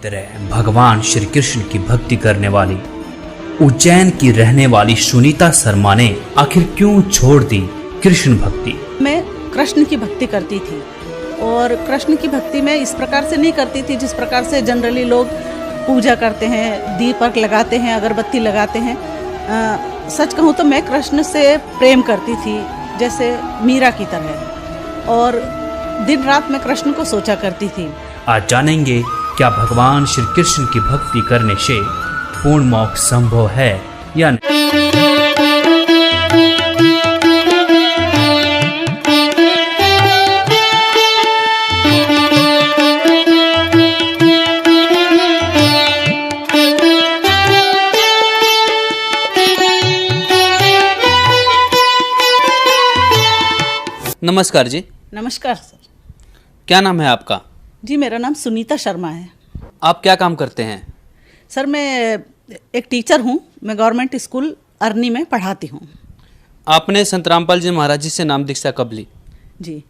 तरह भगवान श्री कृष्ण की भक्ति करने वाली उज्जैन की रहने वाली सुनीता शर्मा ने आखिर क्यों छोड़ दी कृष्ण भक्ति। मैं कृष्ण की भक्ति करती थी और कृष्ण की भक्ति मैं इस प्रकार से नहीं करती थी जिस प्रकार से जनरली लोग पूजा करते हैं, दीपक लगाते हैं, अगरबत्ती लगाते हैं। सच कहूँ तो मैं कृष्ण से प्रेम करती थी जैसे मीरा की तरह, और दिन रात मैं कृष्ण को सोचा करती थी। आज जानेंगे क्या भगवान श्री कृष्ण की भक्ति करने से पूर्ण मोक्ष संभव है या नहीं। नमस्कार जी। नमस्कार सर। क्या नाम है आपका? जी मेरा नाम सुनीता शर्मा है। आप क्या काम करते हैं? सर मैं एक टीचर हूँ, मैं गवर्नमेंट स्कूल अरनी में पढ़ाती हूँ। आपने संत रामपाल जी महाराज जी से नाम दीक्षा कब ली? जी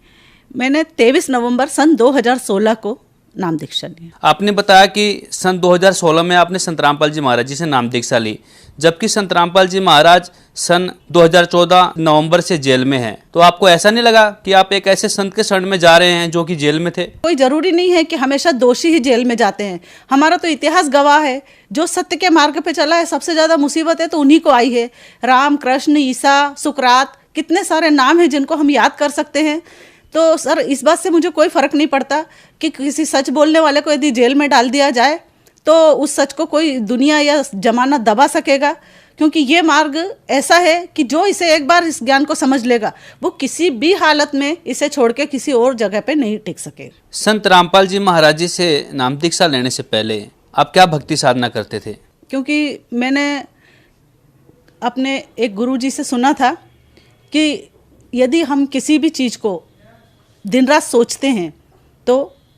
मैंने 23 नवंबर सन 2016 को नाम दीक्षा ली। आपने बताया कि सन 2016 में आपने संत रामपाल जी महाराज जी से नाम दीक्षा ली, जबकि संत रामपाल जी महाराज सन 2014 नवंबर से जेल में हैं। तो आपको ऐसा नहीं लगा कि आप एक ऐसे संत के शरण में जा रहे हैं जो कि जेल में थे? कोई जरूरी नहीं है कि हमेशा दोषी ही जेल में जाते हैं। हमारा तो इतिहास गवाह है, जो सत्य के मार्ग पे चला है सबसे ज्यादा मुसीबतें तो उन्हीं को आई है। राम, कृष्ण, ईसा, सुकरात, कितने सारे नाम हैं जिनको हम याद कर सकते हैं। तो सर इस बात से मुझे कोई फर्क नहीं पड़ता कि किसी सच बोलने वाले को यदि जेल में डाल दिया जाए तो उस सच को कोई दुनिया या जमाना दबा सकेगा, क्योंकि ये मार्ग ऐसा है कि जो इसे एक बार इस ज्ञान को समझ लेगा वो किसी भी हालत में इसे छोड़ के किसी और जगह पे नहीं टिक सकेगा। संत रामपाल जी महाराज जी से नाम दीक्षा लेने से पहले आप क्या भक्ति साधना करते थे? क्योंकि मैंने अपने एक गुरुजी से सुना था कि यदि हम किसी भी चीज़ को दिन रात सोचते हैं तो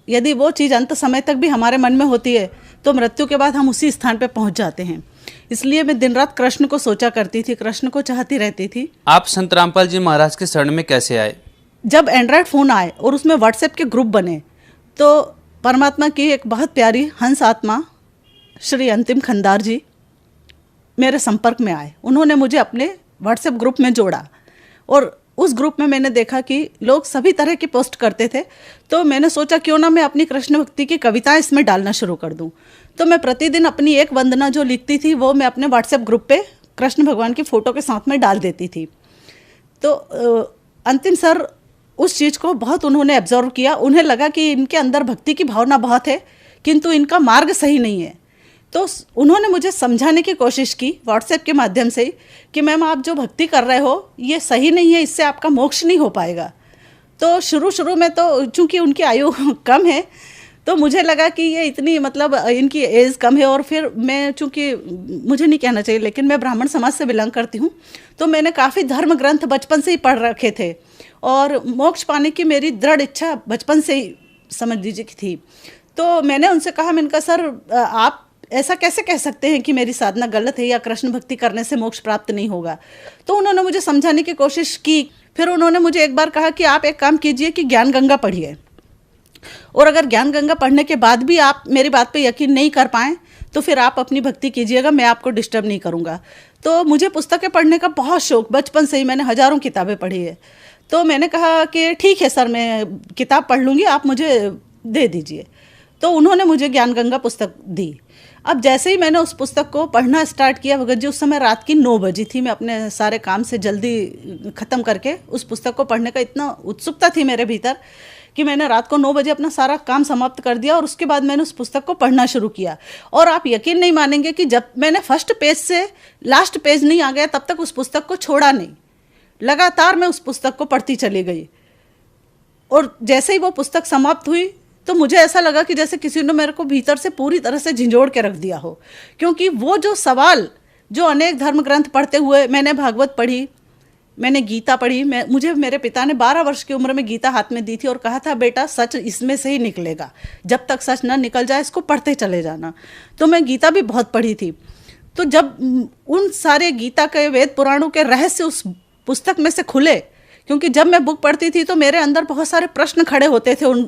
यदि वो चीज़ अंत समय तक भी हमारे मन में होती है तो मृत्यु के बाद हम उसी स्थान पे पहुंच जाते हैं। इसलिए मैं दिन रात कृष्ण को सोचा करती थी, कृष्ण को चाहती रहती थी। आप संत रामपाल जी महाराज के शरण में कैसे आए? जब एंड्रॉयड फ़ोन आए और उसमें व्हाट्सएप के ग्रुप बने तो परमात्मा की एक बहुत प्यारी हंस आत्मा श्री अंतिम खंदार जी मेरे संपर्क में आए। उन्होंने मुझे अपने व्हाट्सएप ग्रुप में जोड़ा और उस ग्रुप में मैंने देखा कि लोग सभी तरह की पोस्ट करते थे। तो मैंने सोचा क्यों ना मैं अपनी कृष्ण भक्ति की कविताएं इसमें डालना शुरू कर दूं। तो मैं प्रतिदिन अपनी एक वंदना जो लिखती थी वो मैं अपने व्हाट्सएप ग्रुप पे कृष्ण भगवान की फ़ोटो के साथ में डाल देती थी। तो अंतिम सर उस चीज़ को बहुत उन्होंने एब्जॉर्व किया। उन्हें लगा कि इनके अंदर भक्ति की भावना बहुत है किंतु इनका मार्ग सही नहीं है। तो उन्होंने मुझे समझाने की कोशिश की व्हाट्सएप के माध्यम से कि मैम आप जो भक्ति कर रहे हो ये सही नहीं है, इससे आपका मोक्ष नहीं हो पाएगा। तो शुरू में तो चूंकि उनकी आयु कम है तो मुझे लगा कि ये इतनी मतलब इनकी एज कम है, और फिर मैं चूंकि मुझे नहीं कहना चाहिए लेकिन मैं ब्राह्मण समाज से बिलोंग करती हूँ तो मैंने काफ़ी धर्म ग्रंथ बचपन से ही पढ़ रखे थे और मोक्ष पाने की मेरी दृढ़ इच्छा बचपन से ही समझ लीजिए कि थी। तो मैंने उनसे कहा, मैंने कहा सर आप ऐसा कैसे कह सकते हैं कि मेरी साधना गलत है या कृष्ण भक्ति करने से मोक्ष प्राप्त नहीं होगा। तो उन्होंने मुझे समझाने की कोशिश की। फिर उन्होंने मुझे एक बार कहा कि आप एक काम कीजिए कि ज्ञान गंगा पढ़िए, और अगर ज्ञान गंगा पढ़ने के बाद भी आप मेरी बात पे यकीन नहीं कर पाएँ तो फिर आप अपनी भक्ति कीजिएगा, मैं आपको डिस्टर्ब नहीं करूँगा। तो मुझे पुस्तकें पढ़ने का बहुत शौक, बचपन से ही मैंने हज़ारों किताबें पढ़ी है। तो मैंने कहा कि ठीक है सर मैं किताब पढ़ लूँगी, आप मुझे दे दीजिए। तो उन्होंने मुझे ज्ञान गंगा पुस्तक दी। अब जैसे ही मैंने उस पुस्तक को पढ़ना स्टार्ट किया, भगत जी उस समय रात की 9 बजी थी, मैं अपने सारे काम से जल्दी ख़त्म करके उस पुस्तक को पढ़ने का इतना उत्सुकता थी मेरे भीतर कि मैंने रात को 9 बजे अपना सारा काम समाप्त कर दिया और उसके बाद मैंने उस पुस्तक को पढ़ना शुरू किया। और आप यकीन नहीं मानेंगे कि जब मैंने फर्स्ट पेज से लास्ट पेज नहीं आ गया तब तक उस पुस्तक को छोड़ा नहीं, लगातार मैं उस पुस्तक को पढ़ती चली गई। और जैसे ही वो पुस्तक समाप्त हुई तो मुझे ऐसा लगा कि जैसे किसी ने मेरे को भीतर से पूरी तरह से झंझोड़ के रख दिया हो, क्योंकि वो जो सवाल जो अनेक धर्म ग्रंथ पढ़ते हुए मैंने भागवत पढ़ी, मैंने गीता पढ़ी, मुझे मेरे पिता ने 12 वर्ष की उम्र में गीता हाथ में दी थी और कहा था बेटा सच इसमें से ही निकलेगा, जब तक सच ना निकल जाए इसको पढ़ते चले जाना। तो मैं गीता भी बहुत पढ़ी थी। तो जब उन सारे गीता के वेद पुराणों के रहस्य उस पुस्तक में से खुले क्योंकि जब मैं बुक पढ़ती थी तो मेरे अंदर बहुत सारे प्रश्न खड़े होते थे उन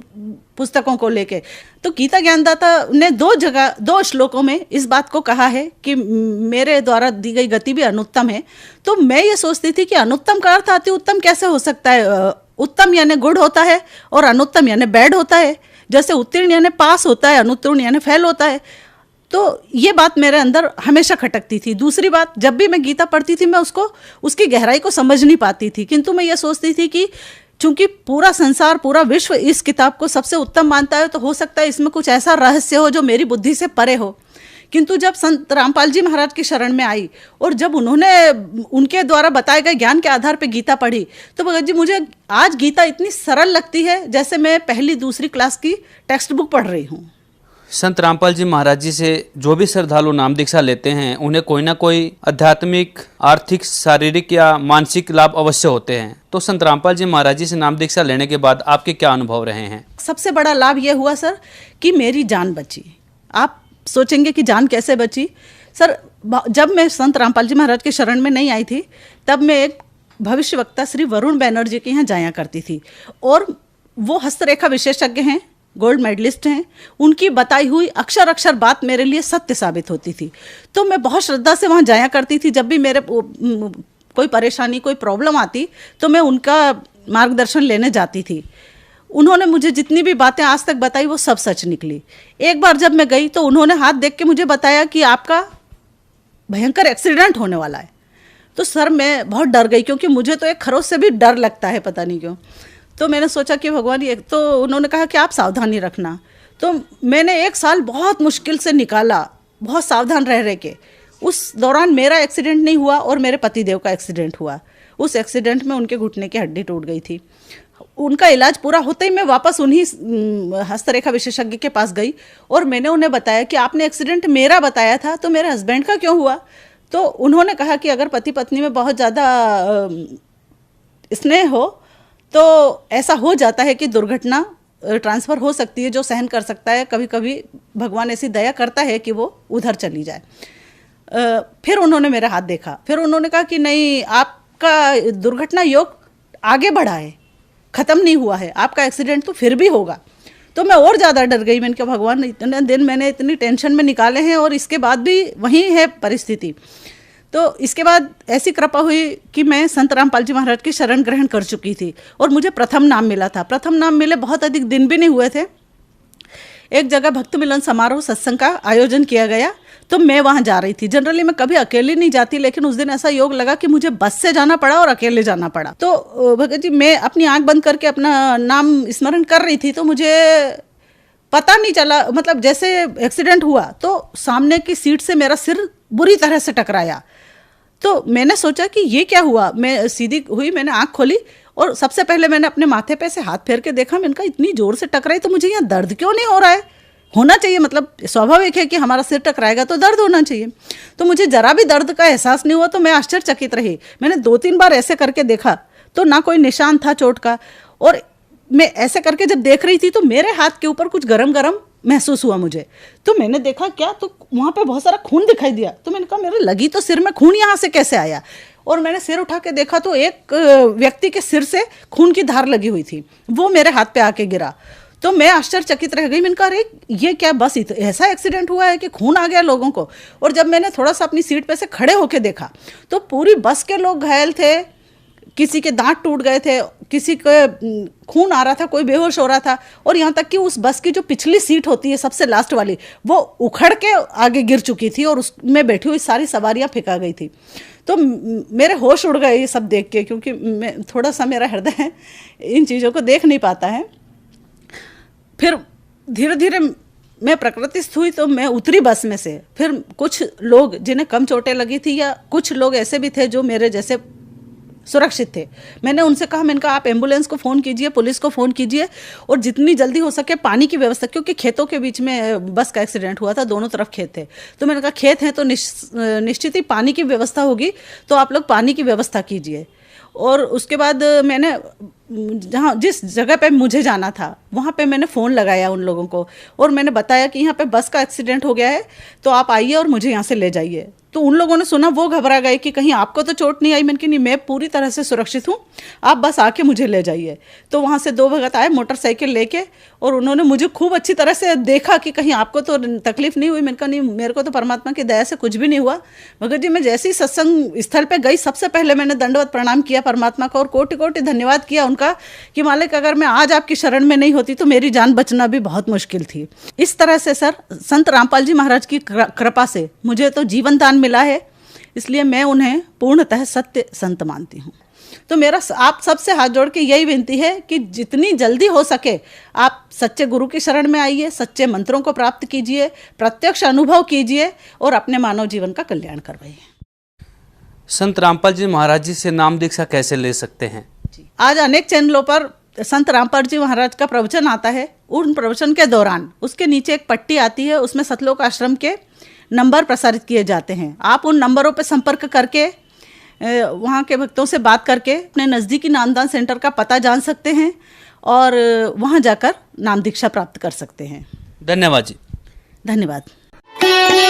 पुस्तकों को लेके। तो गीता ज्ञानदाता ने 2 श्लोकों में इस बात को कहा है कि मेरे द्वारा दी गई गति भी अनुत्तम है। तो मैं ये सोचती थी कि अनुत्तम का अर्थ अति उत्तम कैसे हो सकता है? उत्तम यानी गुड होता है और अनुत्तम यानी बैड होता है। जैसे उत्तीर्ण यानी पास होता है, अनुत्तीर्ण यानी फेल होता है। तो ये बात मेरे अंदर हमेशा खटकती थी। दूसरी बात, जब भी मैं गीता पढ़ती थी मैं उसकी गहराई को समझ नहीं पाती थी, किंतु मैं ये सोचती थी कि चूंकि पूरा संसार, पूरा विश्व इस किताब को सबसे उत्तम मानता है, तो हो सकता है इसमें कुछ ऐसा रहस्य हो जो मेरी बुद्धि से परे हो। किंतु जब संत रामपाल जी महाराज की शरण में आई और जब उन्होंने उनके द्वारा बताए गए ज्ञान के आधार पर गीता पढ़ी, तो भगत जी मुझे आज गीता इतनी सरल लगती है जैसे मैं पहली दूसरी क्लास की टेक्स्ट बुक पढ़ रही हूँ। संत रामपाल जी महाराज जी से जो भी श्रद्धालु नाम दीक्षा लेते हैं उन्हें कोई ना कोई आध्यात्मिक, आर्थिक, शारीरिक या मानसिक लाभ अवश्य होते हैं। तो संत रामपाल जी महाराज जी से नाम दीक्षा लेने के बाद आपके क्या अनुभव रहे हैं? सबसे बड़ा लाभ यह हुआ सर कि मेरी जान बची। आप सोचेंगे कि जान कैसे बची? सर, जब मैं संत रामपाल जी महाराज के शरण में नहीं आई थी तब मैं एक भविष्य वक्ता श्री वरुण बैनर्जी के यहाँ जाया करती थी, और वो हस्तरेखा विशेषज्ञ हैं, गोल्ड मेडलिस्ट हैं। उनकी बताई हुई अक्षर अक्षर बात मेरे लिए सत्य साबित होती थी। तो मैं बहुत श्रद्धा से वहाँ जाया करती थी। जब भी मेरे कोई परेशानी, कोई प्रॉब्लम आती तो मैं उनका मार्गदर्शन लेने जाती थी। उन्होंने मुझे जितनी भी बातें आज तक बताई वो सब सच निकली। एक बार जब मैं गई तो उन्होंने हाथ देख के मुझे बताया कि आपका भयंकर एक्सीडेंट होने वाला है। तो सर मैं बहुत डर गई, क्योंकि मुझे तो एक खरोच से भी डर लगता है, पता नहीं क्यों। तो मैंने सोचा कि भगवान, ये तो उन्होंने कहा कि आप सावधानी रखना। तो मैंने 1 साल बहुत मुश्किल से निकाला, बहुत सावधान रह के। उस दौरान मेरा एक्सीडेंट नहीं हुआ और मेरे पतिदेव का एक्सीडेंट हुआ। उस एक्सीडेंट में उनके घुटने की हड्डी टूट गई थी। उनका इलाज पूरा होते ही मैं वापस उन्हीं हस्तरेखा विशेषज्ञ के पास गई और मैंने उन्हें बताया कि आपने एक्सीडेंट मेरा बताया था, तो मेरे हस्बैंड का क्यों हुआ? तो उन्होंने कहा कि अगर पति पत्नी में बहुत ज़्यादा स्नेह हो तो ऐसा हो जाता है कि दुर्घटना ट्रांसफ़र हो सकती है। जो सहन कर सकता है, कभी कभी भगवान ऐसी दया करता है कि वो उधर चली जाए। फिर उन्होंने मेरा हाथ देखा, फिर उन्होंने कहा कि नहीं, आपका दुर्घटना योग आगे बढ़ा है, ख़त्म नहीं हुआ है, आपका एक्सीडेंट तो फिर भी होगा। तो मैं और ज़्यादा डर गई। मैंने कहा भगवान, इतने दिन मैंने इतनी टेंशन में निकाले हैं और इसके बाद भी वही है परिस्थिति। तो इसके बाद ऐसी कृपा हुई कि मैं संत रामपाल जी महाराज की शरण ग्रहण कर चुकी थी और मुझे प्रथम नाम मिला था। प्रथम नाम मिले बहुत अधिक दिन भी नहीं हुए थे। एक जगह भक्त मिलन समारोह सत्संग का आयोजन किया गया, तो मैं वहाँ जा रही थी। जनरली मैं कभी अकेले नहीं जाती, लेकिन उस दिन ऐसा योग लगा कि मुझे बस से जाना पड़ा और अकेले जाना पड़ा। तो भगत जी, मैं अपनी आंख बंद करके अपना नाम स्मरण कर रही थी, तो मुझे पता नहीं चला, मतलब जैसे एक्सीडेंट हुआ तो सामने की सीट से मेरा सिर बुरी तरह से टकराया। तो मैंने सोचा कि ये क्या हुआ। मैं सीधी हुई, मैंने आँख खोली और सबसे पहले मैंने अपने माथे पे से हाथ फेर के देखा। मैंने कहा इतनी ज़ोर से टकराई तो मुझे यहाँ दर्द क्यों नहीं हो रहा है? होना चाहिए, मतलब स्वाभाविक है कि हमारा सिर टकराएगा तो दर्द होना चाहिए। तो मुझे ज़रा भी दर्द का एहसास नहीं हुआ। तो मैं आश्चर्यचकित रही। मैंने 2-3 बार ऐसे करके देखा तो ना कोई निशान था चोट का, और मैं ऐसे करके जब देख रही थी तो मेरे हाथ के ऊपर कुछ गरम गरम महसूस हुआ मुझे। तो मैंने देखा क्या, तो वहाँ पे बहुत सारा खून दिखाई दिया। तो मैंने कहा मेरे लगी तो सिर में खून यहाँ से कैसे आया? और मैंने सिर उठा के देखा तो एक व्यक्ति के सिर से खून की धार लगी हुई थी, वो मेरे हाथ पे आके गिरा। तो मैं आश्चर्यचकित रह गई। मैंने कहा अरे ये क्या, बस ऐसा एक्सीडेंट हुआ है कि खून आ गया लोगों को? और जब मैंने थोड़ा सा अपनी सीट पे से खड़े होके देखा तो पूरी बस के लोग घायल थे, किसी के दांत टूट गए थे, किसी के खून आ रहा था, कोई बेहोश हो रहा था, और यहाँ तक कि उस बस की जो पिछली सीट होती है सबसे लास्ट वाली, वो उखड़ के आगे गिर चुकी थी और उसमें बैठी हुई सारी सवारियाँ फेंका गई थी। तो मेरे होश उड़ गए ये सब देख के, क्योंकि मैं थोड़ा सा, मेरा हृदय इन चीज़ों को देख नहीं पाता है। फिर धीरे धीरे मैं प्रकृतिस्थ हुई तो मैं उतरी बस में से। फिर कुछ लोग जिन्हें कम चोटें लगी थी, या कुछ लोग ऐसे भी थे जो मेरे जैसे सुरक्षित थे, मैंने उनसे कहा, मैंने कहा आप एम्बुलेंस को फ़ोन कीजिए, पुलिस को फ़ोन कीजिए, और जितनी जल्दी हो सके पानी की व्यवस्था, क्योंकि खेतों के बीच में बस का एक्सीडेंट हुआ था, दोनों तरफ खेत थे। तो मैंने कहा खेत हैं तो निश्चित ही पानी की व्यवस्था होगी, तो आप लोग पानी की व्यवस्था कीजिए। और उसके बाद मैंने जहाँ जिस जगह पे मुझे जाना था वहाँ पे मैंने फ़ोन लगाया उन लोगों को और मैंने बताया कि यहाँ पे बस का एक्सीडेंट हो गया है, तो आप आइए और मुझे यहाँ से ले जाइए। तो उन लोगों ने सुना, वो घबरा गए कि कहीं आपको तो चोट नहीं आई। मैंने कहा नहीं, मैं पूरी तरह से सुरक्षित हूँ, आप बस आके मुझे ले जाइए। तो वहाँ से 2 भगत आए मोटरसाइकिल लेके और उन्होंने मुझे खूब अच्छी तरह से देखा कि कहीं आपको तो तकलीफ नहीं हुई। मैंने कहा नहीं, मेरे को तो परमात्मा की दया से कुछ भी नहीं हुआ। भगत जी, मैं जैसे ही सत्संग स्थल पर गई, सबसे पहले मैंने दंडवत प्रणाम किया परमात्मा को और कोटि कोटि धन्यवाद किया उनका कि मालिक, अगर मैं आज आपकी शरण में नहीं होती तो मेरी जान बचना भी बहुत मुश्किल थी। इस तरह से सर, संत रामपाल जी महाराज की कृपा से मुझे तो जीवन दान मिला है, इसलिए मैं उन्हें पूर्णतः सत्य संत मानती हूँ। तो मेरा आप सबसे हाथ जोड़ के यही विनती है कि जितनी जल्दी हो सके आप सच्चे गुरु की शरण में आइए, सच्चे मंत्रों को प्राप्त कीजिए, प्रत्यक्ष अनुभव कीजिए और अपने मानव जीवन का कल्याण करवाइए। संत रामपाल जी महाराज जी से नाम दीक्षा कैसे ले सकते हैं? आज अनेक चैनलों पर संत रामपाल जी महाराज का प्रवचन आता है। उन प्रवचन के दौरान उसके नीचे एक पट्टी आती है, उसमें सतलोक आश्रम के नंबर प्रसारित किए जाते हैं। आप उन नंबरों पर संपर्क करके वहाँ के भक्तों से बात करके अपने नज़दीकी नामदान सेंटर का पता जान सकते हैं और वहाँ जाकर नाम दीक्षा प्राप्त कर सकते हैं। धन्यवाद जी। धन्यवाद।